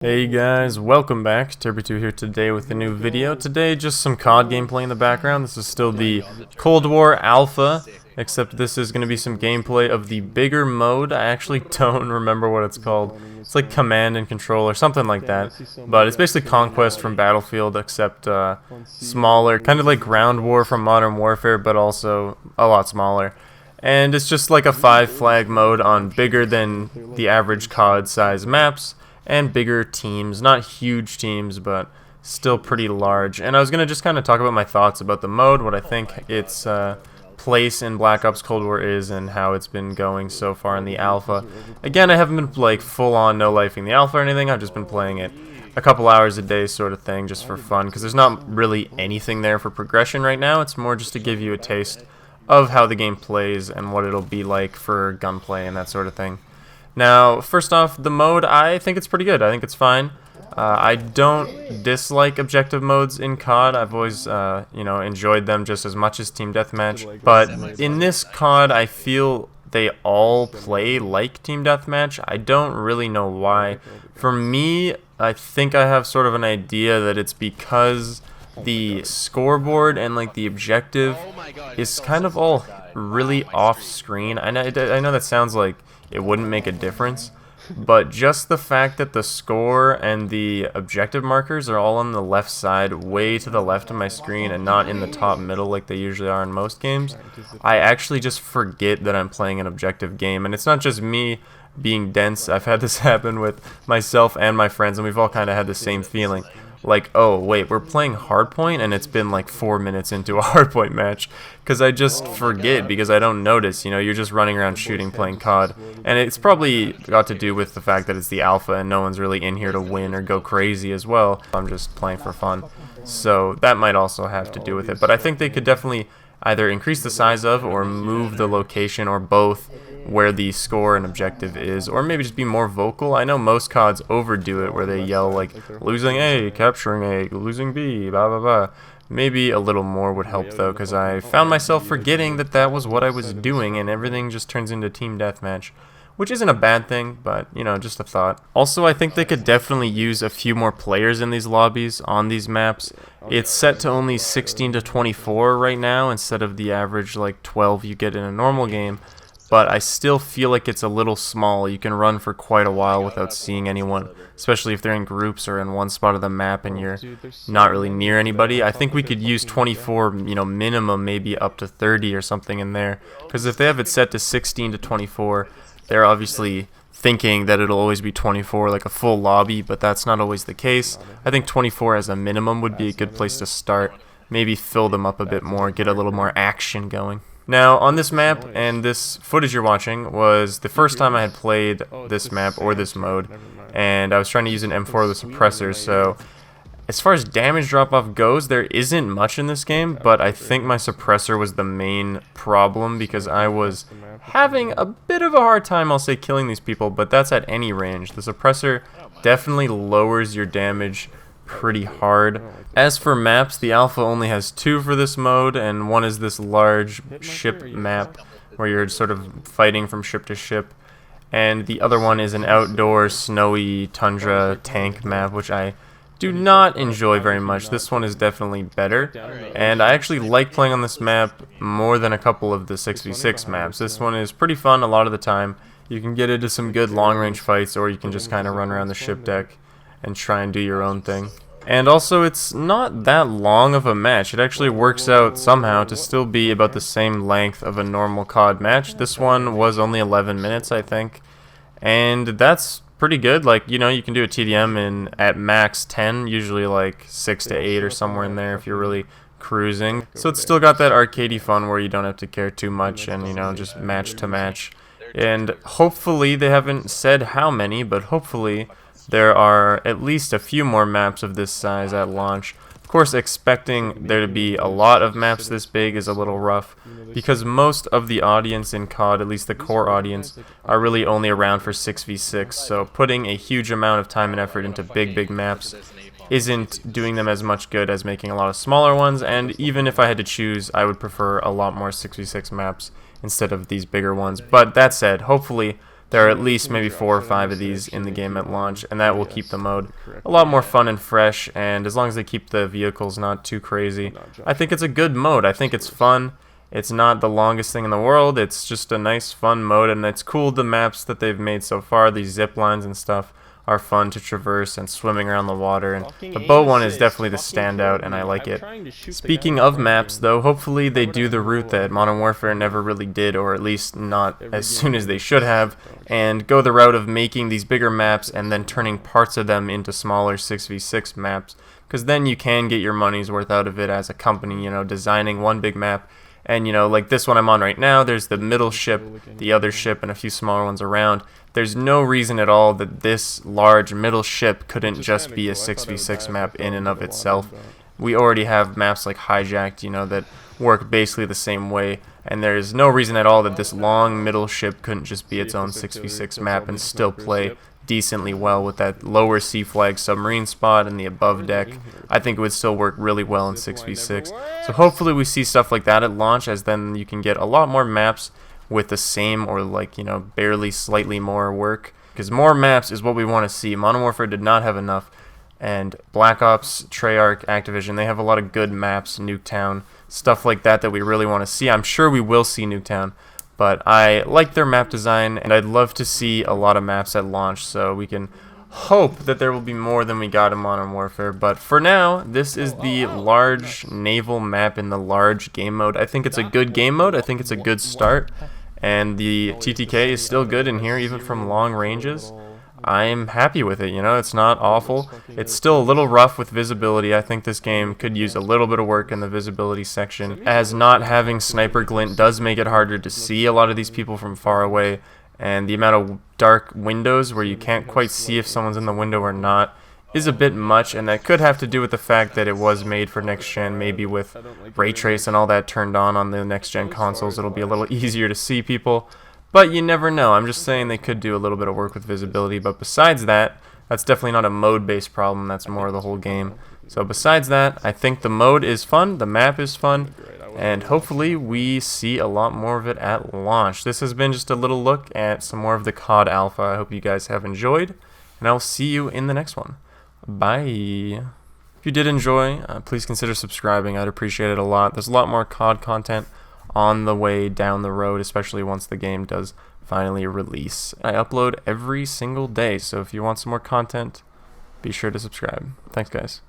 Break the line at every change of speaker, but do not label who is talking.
Hey guys, welcome back. Turby2 here today with a new video. Today, just some COD gameplay in the background. This is still the Cold War Alpha, except this is going to be some gameplay of the bigger mode. I actually don't remember what it's called. It's like Command and Control or something like that. But it's basically Conquest from Battlefield, except smaller. Kind of like Ground War from Modern Warfare, but also a lot smaller. And it's just like a 5-flag mode on bigger than the average COD size maps. And bigger teams, not huge teams, but still pretty large. And I was going to just kind of talk about my thoughts about the mode, what I think its place in Black Ops Cold War is, and how it's been going so far in the alpha. Again, I haven't been like full-on no-lifing the alpha or anything. I've just been playing it a couple hours a day sort of thing, just for fun, because there's not really anything there for progression right now. It's more just to give you a taste of how the game plays and what it'll be like for gunplay and that sort of thing. Now, first off, the mode, I think it's pretty good. I think it's fine. I don't dislike objective modes in COD. I've always, enjoyed them just as much as Team Deathmatch. But in this COD, I feel they all play like Team Deathmatch. I don't really know why. For me, I think I have sort of an idea that it's because the scoreboard and like the objective is kind of all really off-screen. I know that sounds like it wouldn't make a difference, but just the fact that the score and the objective markers are all on the left side, way to the left of my screen, and not in the top middle like they usually are in most games, I actually just forget that I'm playing an objective game. And it's not just me being dense. I've had this happen with myself and my friends, and we've all kind of had the same feeling. Like, oh wait, we're playing hardpoint and it's been like 4 minutes into a hardpoint match, because I just forget, because I don't notice, you're just running around shooting, playing COD, and it's probably got to do with the fact that it's the alpha and no one's really in here to win or go crazy as well. I'm just playing for fun, so that might also have to do with it. But I think they could definitely either increase the size of or move the location, or both, where the score and objective is, or maybe just be more vocal. I know most CODs overdo it where they yell like losing A, capturing A, losing B, blah blah blah. Maybe a little more would help though, because I found myself forgetting that that was what I was doing, and everything just turns into Team Deathmatch, which isn't a bad thing, but just a thought. Also, I think they could definitely use a few more players in these lobbies on these maps. It's set to only 16 to 24 right now instead of the average like 12 you get in a normal game. But I still feel like it's a little small. You can run for quite a while without seeing anyone, especially if they're in groups or in one spot of the map and you're not really near anybody. I think we could use 24, minimum, maybe up to 30 or something in there. Because if they have it set to 16 to 24, they're obviously thinking that it'll always be 24, like a full lobby, but that's not always the case. I think 24 as a minimum would be a good place to start. Maybe fill them up a bit more, get a little more action going. Now, on this map, and this footage you're watching was the first time I had played this map or this mode, and I was trying to use an M4 with a suppressor, so as far as damage drop-off goes, there isn't much in this game, but I think my suppressor was the main problem, because I was having a bit of a hard time, I'll say, killing these people, but that's at any range. The suppressor definitely lowers your damage pretty hard. As for maps, the alpha only has 2 for this mode, and one is this large ship map where you're sort of fighting from ship to ship, and the other one is an outdoor snowy tundra tank map, which I do not enjoy very much. This one is definitely better, and I actually like playing on this map more than a couple of the 6v6 maps. This one is pretty fun a lot of the time. You can get into some good long-range fights, or you can just kind of run around the ship deck and try and do your own thing. And also, it's not that long of a match. It actually works out somehow to still be about the same length of a normal COD match. This one was only 11 minutes, I think, and that's pretty good. Like, you can do a TDM in at max 10, usually like 6 to 8 or somewhere in there if you're really cruising. So it's still got that arcadey fun where you don't have to care too much, and just match to match. And hopefully, they haven't said how many, but hopefully there are at least a few more maps of this size at launch. Of course, expecting there to be a lot of maps this big is a little rough, because most of the audience in COD, at least the core audience, are really only around for 6v6, so putting a huge amount of time and effort into big maps isn't doing them as much good as making a lot of smaller ones. And even if I had to choose, I would prefer a lot more 6v6 maps instead of these bigger ones. But that said, hopefully there are at least maybe 4 or 5 of these in the game at launch, and that will keep the mode a lot more fun and fresh, and as long as they keep the vehicles not too crazy, I think it's a good mode. I think it's fun. It's not the longest thing in the world, it's just a nice fun mode, and it's cool. The maps that they've made so far, these zip lines and stuff, are fun to traverse, and swimming around the water, and the boat one is definitely the standout, and I like it. Speaking of maps though, hopefully they do the route that Modern Warfare never really did, or at least not as soon as they should have, and go the route of making these bigger maps and then turning parts of them into smaller 6v6 maps, because then you can get your money's worth out of it as a company, you know, designing one big map. And, you know, like this one I'm on right now, there's the middle ship, the other ship, and a few smaller ones around. There's no reason at all that this large middle ship couldn't just be a 6v6 map in and of itself. We already have maps like Hijacked, you know, that work basically the same way. And there's no reason at all that this long middle ship couldn't just be its own 6v6 map and still play decently well with that lower sea flag submarine spot and the above deck. I think it would still work really well in 6v6. So hopefully we see stuff like that at launch, as then you can get a lot more maps with the same or, like, you know, barely slightly more work, because more maps is what we want to see. Modern Warfare did not have enough, and Black Ops, Treyarch, Activision, they have a lot of good maps, Nuketown, stuff like that that we really want to see. I'm sure we will see Nuketown, but I like their map design, and I'd love to see a lot of maps at launch, so we can hope that there will be more than we got in Modern Warfare. But for now, this is the large naval map in the large game mode. I think it's a good game mode. I think it's a good start, and the TTK is still good in here, even from long ranges. I'm happy with it, you know, it's not awful. It's still a little rough with visibility. I think this game could use a little bit of work in the visibility section, as not having sniper glint does make it harder to see a lot of these people from far away, and the amount of dark windows where you can't quite see if someone's in the window or not is a bit much, and that could have to do with the fact that it was made for next gen. Maybe with ray trace and all that turned on the next gen consoles, it'll be a little easier to see people. But you never know. I'm just saying they could do a little bit of work with visibility. But besides that, that's definitely not a mode-based problem. That's more the whole game. So besides that, I think the mode is fun, the map is fun, and hopefully we see a lot more of it at launch. This has been just a little look at some more of the COD Alpha. I hope you guys have enjoyed, and I'll see you in the next one. Bye. If you did enjoy, please consider subscribing. I'd appreciate it a lot. There's a lot more COD content on the way down the road, especially once the game does finally release. I upload every single day, so if you want some more content, be sure to subscribe. Thanks, guys.